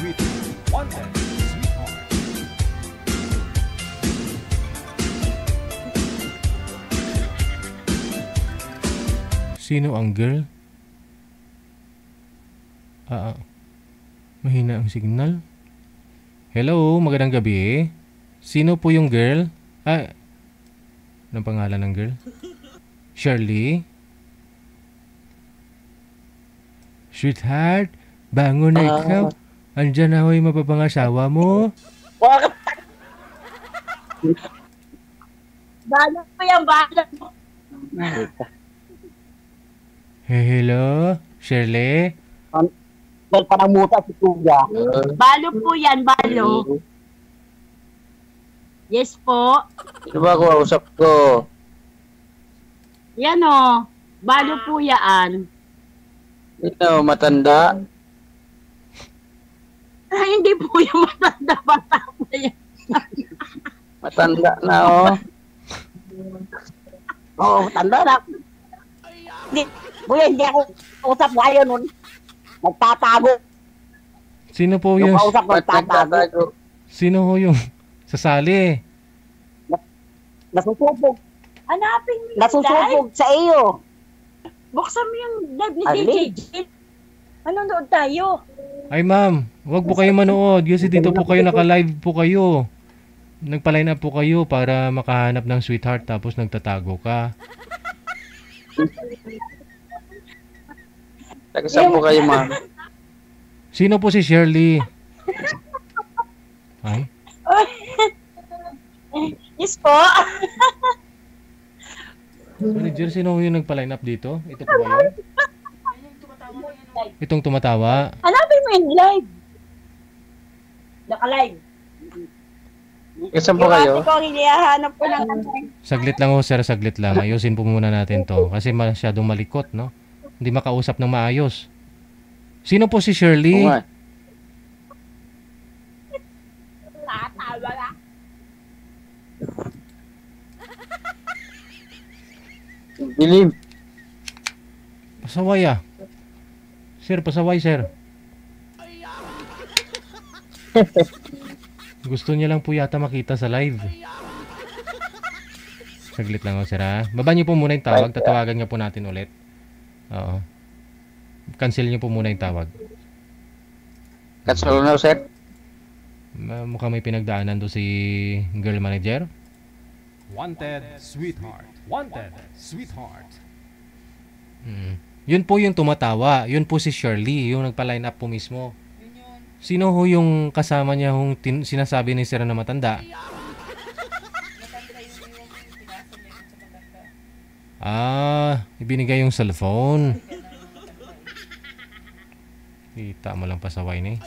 sweetheart. Wanted, sweetheart. Sino ang girl? Mahina ang signal. Hello, magandang gabi. Sino po yung girl? Anong pangalan ng girl? Shirley? Sweetheart, bangon na ikaw. Andyan na ho yung mapapangasawa mo. Balo po yan, balo. Hello, Shirley? Parang muta si Kuya. Balo po yan, balo. Yes po. Diba ko, usap ko. Yan o. Balo po yan. Ito, matanda. Hindi po yung matanda bata po yan. Matanda na, oh. Oo, matanda na. Hindi ako usap ngayon nun. Nagtatago. Sino po Yung yung... kausap, nagtatago. Sino ho yung sasali? Nasusubog. Hanapin mo yung live. Nasusubog sa iyo. Buksan mo yung live ni Ali. DJ Jill. Manonood tayo. Ay ma'am, wag po kayo manood kasi dito po kayo naka-live po kayo. Nagpa-line up po kayo para makahanap ng sweetheart tapos nagtatago ka. Nagkasama po kayo, ma. Sino po si Shirley? Ay, Yes po. manager, sino yung nagpa-line up dito? Ito po ba yun? Itong tumatawa. Hanapin mo yung live. Naka-live. Nagkasama po kayo. Yung ate ko, hinihahanap ko ng Saglit lang ho sir, saglit lang. Ayusin po muna natin to kasi masyadong malikot, no? Hindi makausap ng maayos. Sino po si Shirley? Oo nga. tatawa na. Dilim. Pasaway ah. Sir, pasaway sir. Gusto niya lang po yata makita sa live. Saglit lang ho sir ha. Baba niyo po muna yung tawag. Tatawagan nga po natin ulit. Oo. Cancel niyo po muna yung tawag. Katsalo na, sir. Mukhang may pinagdaanan do si girl manager. Wanted, sweetheart. Wanted, sweetheart. Yun po yung tumatawa. Yun po si Shirley, yung nagpa-line up po mismo. Sino ho yung kasama niya yung sinasabi ni Sir na matanda? Ibinigay yung cellphone. Kita mo lang pasaway ni.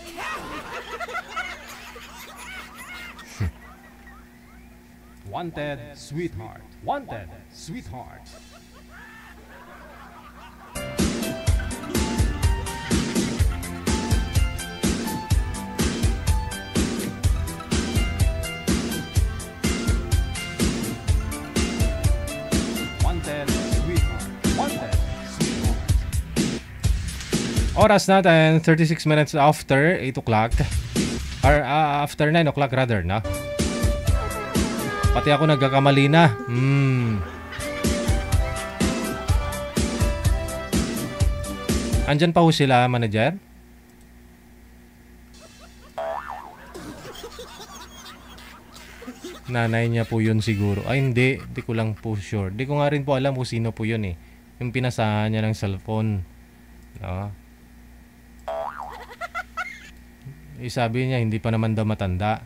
Wanted, sweetheart. Wanted, sweetheart. Wanted, sweetheart. Wanted, sweetheart. Oras natin, 36 minutes after 8 o'clock. Or after 9 o'clock rather, no? Pati ako nagkakamali na. Andyan pa ho sila, manager? Nanay niya po yun siguro. Ay hindi, hindi ko lang po sure. Hindi ko nga rin po alam kung sino po yun eh. Yung pinasahan niya ng cellphone. No? Sabi niya, hindi pa naman daw matanda.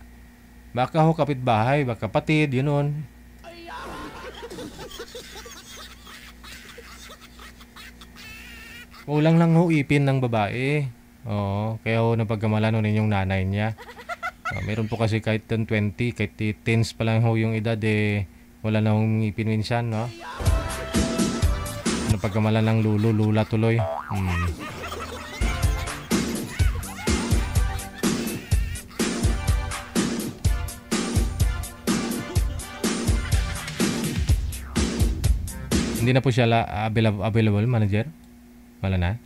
Baka ho kapitbahay, baka kapatid, yun nun. Kulang lang ho ipin ng babae. Oo, kaya ho napagkamalan ho ninyong nanay niya. Meron po kasi kahit 20, kahit teens pa lang ho yung edad wala na hong ipin minsan, no? Napagkamalan ng lula tuloy. Hindi na po siya available, manager? Wala na?